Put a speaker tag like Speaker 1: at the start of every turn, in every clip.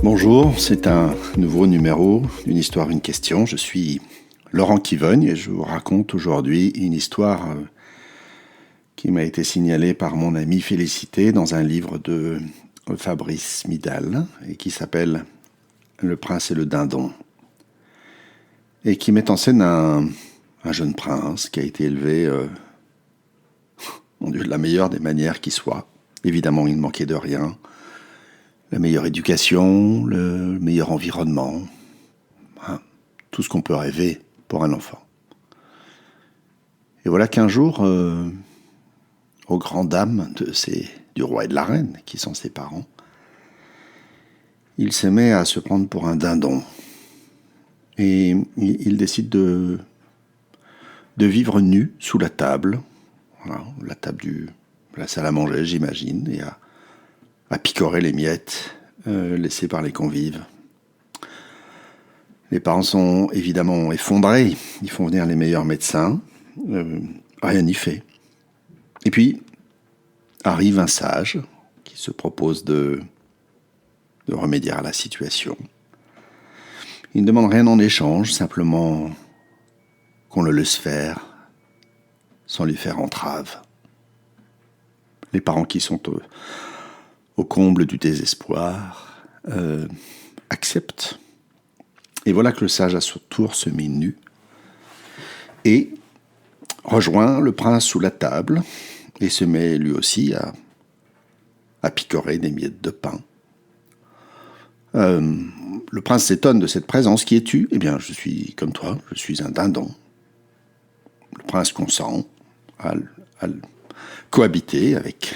Speaker 1: Bonjour, c'est un nouveau numéro d'une histoire, une question. Je suis Laurent Kivogne et je vous raconte aujourd'hui une histoire qui m'a été signalée par mon ami Félicité dans un livre de Fabrice Midal et qui s'appelle Le prince et le dindon et qui met en scène un jeune prince qui a été élevé de la meilleure des manières qui soit. Évidemment, il ne manquait de rien. La meilleure éducation, le meilleur environnement, tout ce qu'on peut rêver pour un enfant. Et voilà qu'un jour, aux grandes dames du roi et de la reine, qui sont ses parents, il se met à se prendre pour un dindon. Et il décide de vivre nu sous la table, voilà, la table de la salle à manger, j'imagine, et à picorer les miettes laissées par les convives. Les parents sont évidemment effondrés. Ils font venir les meilleurs médecins. Rien n'y fait. Et puis, arrive un sage qui se propose de remédier à la situation. Il ne demande rien en échange, simplement qu'on le laisse faire sans lui faire entrave. Les parents qui sont au comble du désespoir acceptent. Et voilà que le sage à son tour se met nu et rejoint le prince sous la table et se met lui aussi à picorer des miettes de pain. Le prince s'étonne de cette présence. Qui es-tu ? Eh bien, je suis comme toi, je suis un dindon. Le prince consent à cohabiter avec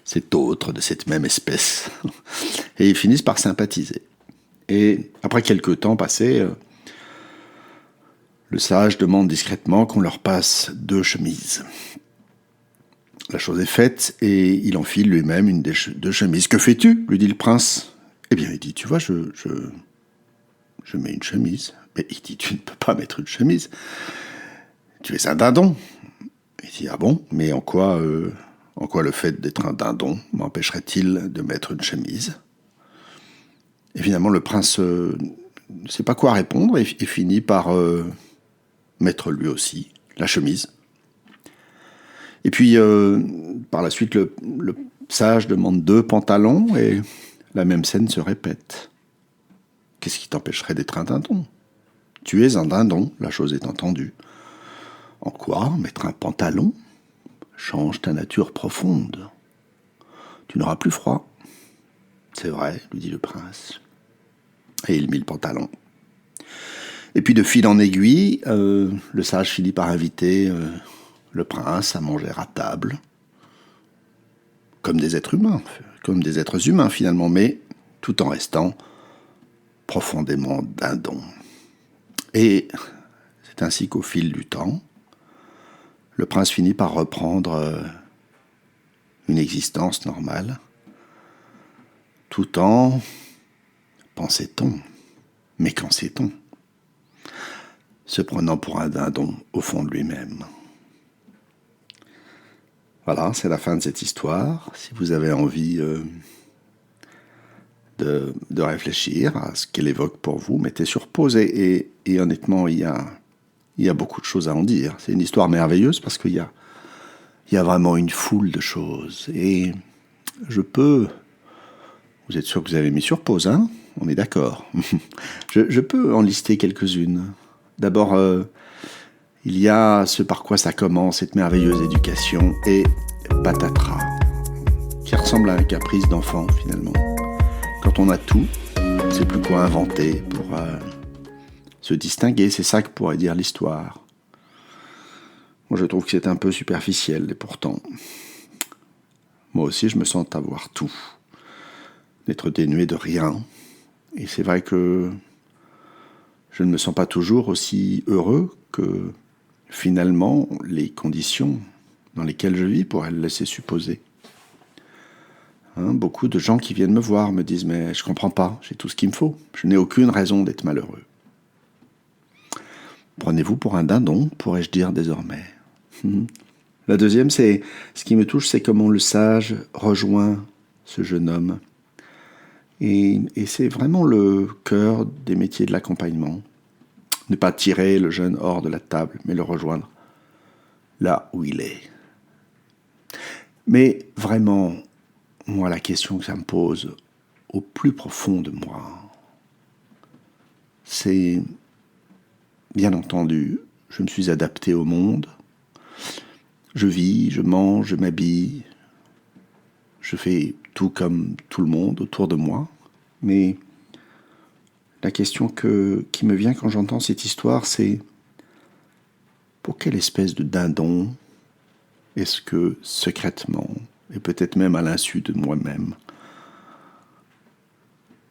Speaker 1: cet autre de cette même espèce. Et ils finissent par sympathiser. Et après quelques temps passés, le sage demande discrètement qu'on leur passe 2 chemises. La chose est faite et il enfile lui-même une des 2 chemises. « Que fais-tu » lui dit le prince. Eh bien, il dit, tu vois, je mets une chemise. Mais il dit, tu ne peux pas mettre une chemise. Tu es un dindon. Il dit, ah bon, mais en quoi le fait d'être un dindon m'empêcherait-il de mettre une chemise ? Évidemment, le prince ne sait pas quoi répondre et finit par mettre lui aussi la chemise. Et puis, par la suite, le sage demande 2 pantalons et la même scène se répète. Qu'est-ce qui t'empêcherait d'être un dindon ? Tu es un dindon, la chose est entendue. En quoi mettre un pantalon change ta nature profonde ? Tu n'auras plus froid. C'est vrai, lui dit le prince. Et il mit le pantalon. Et puis de fil en aiguille, le sage finit par inviter le prince à manger à table, comme des êtres humains finalement, mais tout en restant profondément dindon. Et c'est ainsi qu'au fil du temps, le prince finit par reprendre une existence normale, tout en, pensait-on, mais qu'en sait-on, se prenant pour un dindon au fond de lui-même. Voilà, c'est la fin de cette histoire. Si vous avez envie de réfléchir à ce qu'elle évoque pour vous, mettez sur pause. Et honnêtement, il y a beaucoup de choses à en dire. C'est une histoire merveilleuse parce qu'il y a vraiment une foule de choses. Et vous êtes sûr que vous avez mis sur pause, hein ? On est d'accord. Je peux en lister quelques-unes. D'abord, il y a ce par quoi ça commence, cette merveilleuse éducation, et patatras, qui ressemble à un caprice d'enfant finalement. Quand on a tout, on ne sait plus quoi inventer pour se distinguer. C'est ça que pourrait dire l'histoire. Moi, je trouve que c'est un peu superficiel, et pourtant, moi aussi, je me sens avoir tout, d'être dénué de rien. Et c'est vrai que je ne me sens pas toujours aussi heureux que finalement les conditions dans lesquelles je vis pourraient le laisser supposer. Beaucoup de gens qui viennent me voir me disent « mais je comprends pas, j'ai tout ce qu'il me faut, je n'ai aucune raison d'être malheureux ». Prenez-vous pour un dindon, pourrais-je dire désormais. La deuxième, ce qui me touche, c'est comment le sage rejoint ce jeune homme Et c'est vraiment le cœur des métiers de l'accompagnement. Ne pas tirer le jeune hors de la table, mais le rejoindre là où il est. Mais vraiment, moi, la question que ça me pose au plus profond de moi, c'est, bien entendu, je me suis adapté au monde. Je vis, je mange, je m'habille. Je fais tout comme tout le monde autour de moi. Mais la question qui me vient quand j'entends cette histoire, c'est pour quelle espèce de dindon est-ce que, secrètement, et peut-être même à l'insu de moi-même,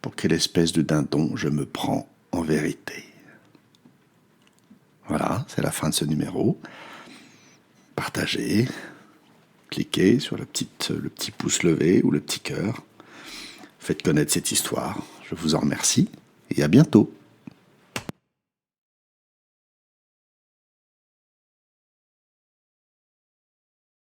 Speaker 1: pour quelle espèce de dindon je me prends en vérité? Voilà, c'est la fin de ce numéro. Partagez, cliquez sur le petit pouce levé ou le petit cœur. Faites connaître cette histoire. Je vous en remercie et à bientôt.